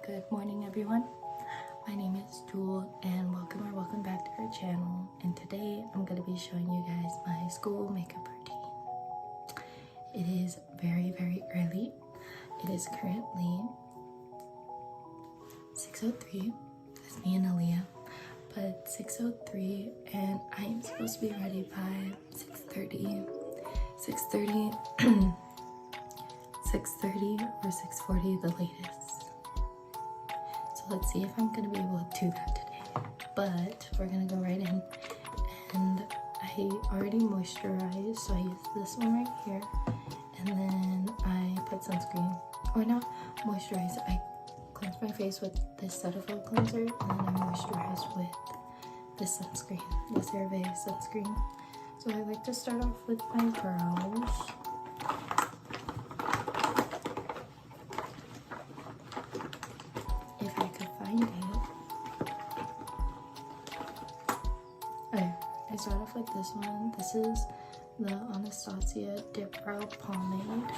Good morning, everyone. My name is Juel and welcome back to our channel. And today I'm going to be showing you guys my school makeup routine. It is very early. It is currently 6:03. That's me and Aaliyah. But 6:03 and I am supposed to be ready by 6:30. 6:30 or 6:40 the latest. So let's see if I'm gonna be able to do that today. But we're gonna go right in, and I already moisturized, so I used this one right here, and then I put sunscreen, or not moisturize, I cleansed my face with this Cetaphil cleanser, and then I moisturized with this sunscreen, the CeraVe sunscreen. So I like to start off with my brows. If I could find it. Okay, I start off with this one. This is the Anastasia Dip Brow Pomade.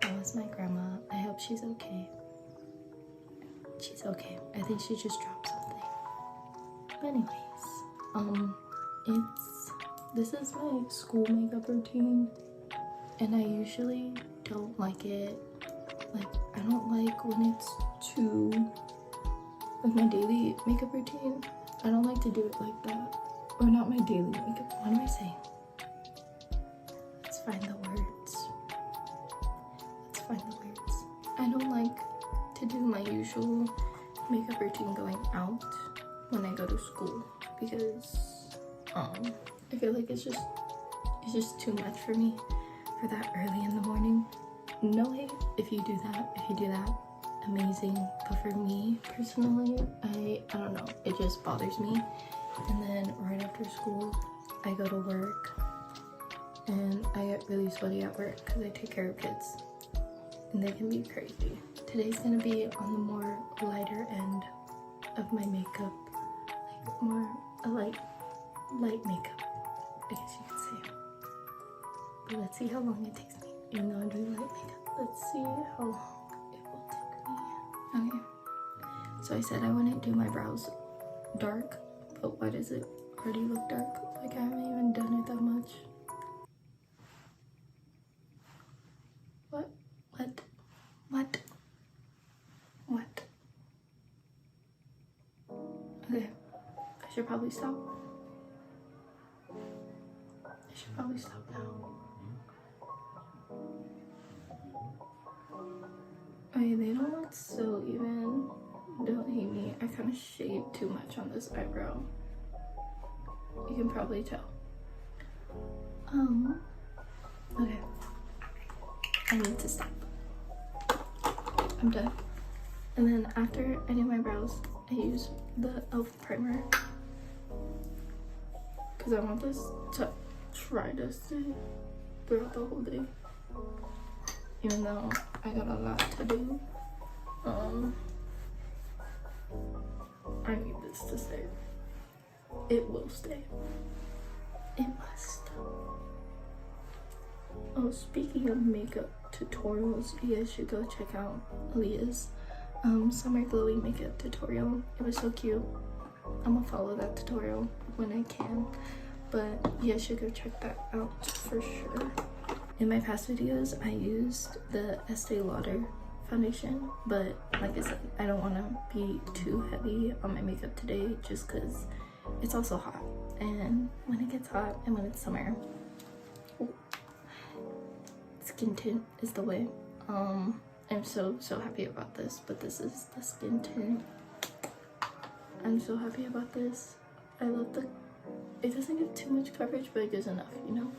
That was my grandma. I hope she's okay. She's okay. I think she just dropped something. But anyways, this is my school makeup routine, and I usually don't like it. Like, I don't like when it's too, like my daily makeup routine, I don't like to do it like that. Or not my daily makeup, what am I saying? Let's find the words. I don't like to do my usual makeup routine going out when I go to school, because I feel like it's just too much for me for that early in the morning. No hate if you do that, amazing, but for me personally, I don't know, it just bothers me. And then right after school I go to work, and I get really sweaty at work because I take care of kids, and they can be crazy. Today's gonna be on the more lighter end of my makeup, like more a light makeup, I guess you could say. But let's see how long it takes me. Even though I'm doing light makeup, let's see how long it will take me. Okay, so I said I wouldn't do my brows dark, but why does it already look dark? Like, I haven't even done it that much. What? Okay, I should probably stop. Now. Okay, they don't look so even. Don't hate me. I kind of shaved too much on this eyebrow. You can probably tell. Okay. I need to stop. I'm done. And then after I do my brows, I use the e.l.f. primer, because I want this to try to stay throughout the whole day, even though I got a lot to do. I need this to stay. It will stay. It must. Oh, speaking of makeup tutorials, you guys should go check out Aaliyah's summer glowy makeup tutorial. It was so cute. I'm gonna follow that tutorial when I can, but you guys should go check that out for sure. In my past videos, I used the Estee Lauder foundation, but like I said, I don't want to be too heavy on my makeup today just because it's also hot, and when it gets hot and when it's summer, skin tint is the way. I'm so happy about this, but this is the skin tint. I'm so happy about this. I love it doesn't give too much coverage, but it gives enough, you know?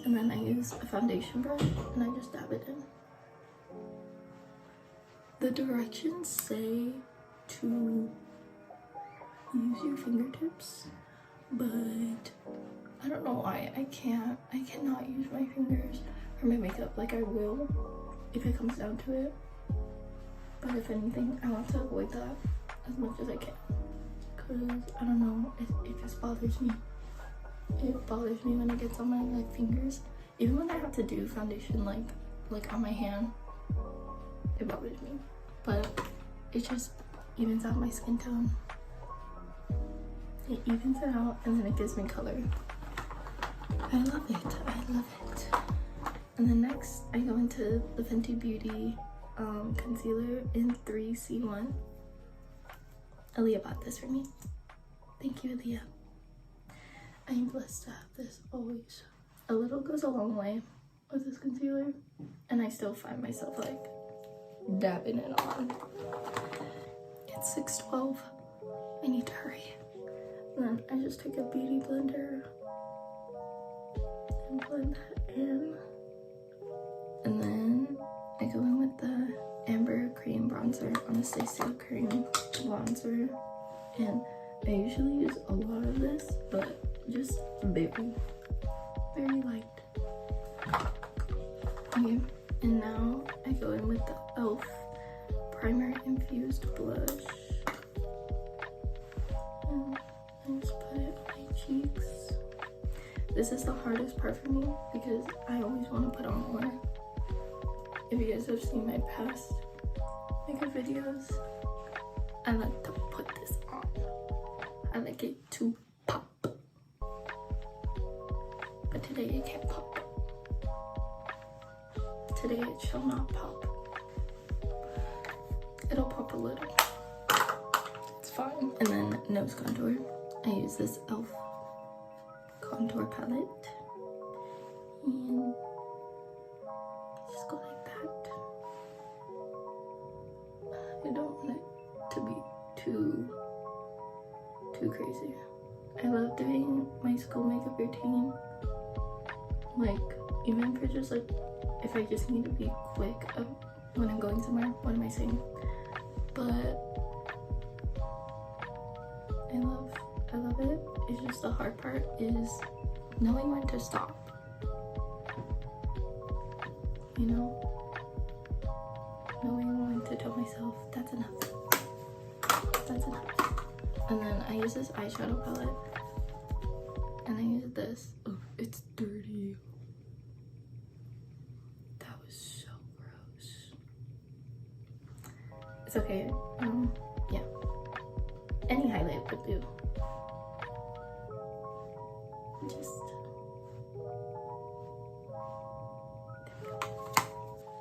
And then I use a foundation brush and I just dab it in. The directions say to use your fingertips, but I don't know why I cannot use my fingers for my makeup. Like, I will if it comes down to it, but if anything, I want to avoid that as much as I can, because I don't know, it just bothers me. It bothers me when it gets on my fingers Even when I have to do foundation like on my hand, it bothers me. But it just evens out my skin tone. It evens it out and then it gives me color. I love it. I love it. And then next I go into the Fenty Beauty concealer in 3C1. Aaliyah bought this for me. Thank you, Aaliyah. I am blessed to have this always. A little goes a long way with this concealer, and I still find myself like dabbing it on. It's 6:12. I need to hurry. And then I just take a beauty blender and blend that in. And then I go in with the Amber Cream Bronzer, Anastasia Cream Bronzer. And I usually use a lot of this, but just very light. Okay, and now I go in with the e.l.f. Primer Infused Blush. And I just put it on my cheeks. This is the hardest part for me because I always want to put on more. If you guys have seen my past makeup videos, I like to put this on. I like it to pop. But today it can't pop. Today it shall not pop. It'll pop a little. It's fine. And then nose contour. I use this e.l.f. contour palette. And just go like that. I don't want it to be too crazy. I love doing my school makeup routine. Like, even for just like, if I just need to be quick when I'm going somewhere, what am I saying? But I love it. It's just the hard part is knowing when to stop. You know? Knowing when to tell myself, that's enough. That's enough. And then I use this eyeshadow palette. And I use this. Oh, it's dirty. That was so gross. It's okay. Yeah. Any highlight would do.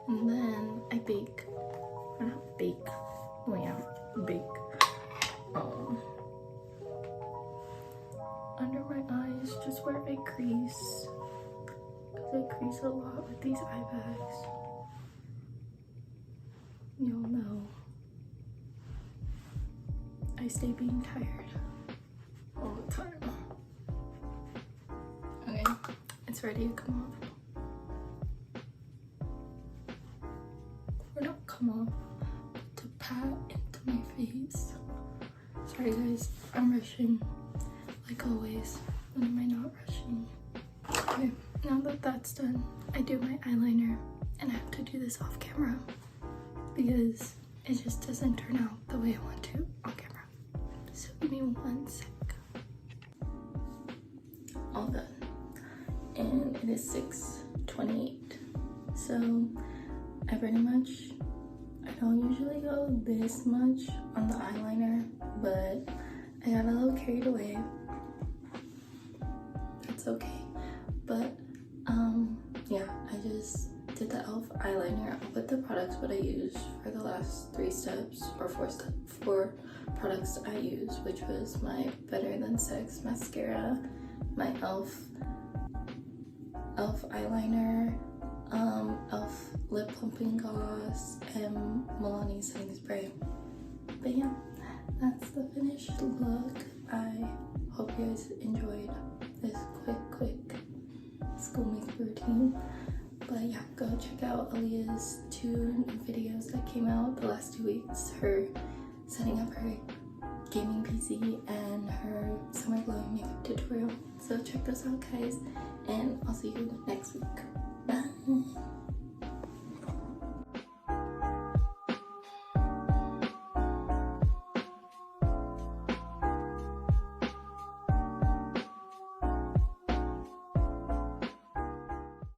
And then I bake. Or not bake. Oh yeah, bake. Under my eyes, just where I crease. Because I crease a lot with these eye bags. You'll know. I stay being tired all the time. Okay, it's ready to come off. Or not come off, but to pat into my face. Sorry guys, I'm rushing. Like always, when am I not rushing? Okay, now that that's done, I do my eyeliner, and I have to do this off camera because it just doesn't turn out the way I want to on camera. So give me 1 sec. All done. And it is 6:28. So I pretty much, I don't usually go this much on the eyeliner, but I got a little carried away. It's okay. But yeah, I just did the e.l.f. eyeliner. I'll put the products what I use for the last 3 steps or 4 products I used, which was my Better Than Sex mascara, my e.l.f. eyeliner, e.l.f. lip plumping gloss, and Milani setting spray. But yeah, that's the finished look. I hope you guys enjoyed this quick school makeup routine. But yeah, go check out Aaliyah's 2 new videos that came out the last 2 weeks. Her setting up her gaming PC and her summer glowing makeup tutorial. So check those out guys, and I'll see you next week.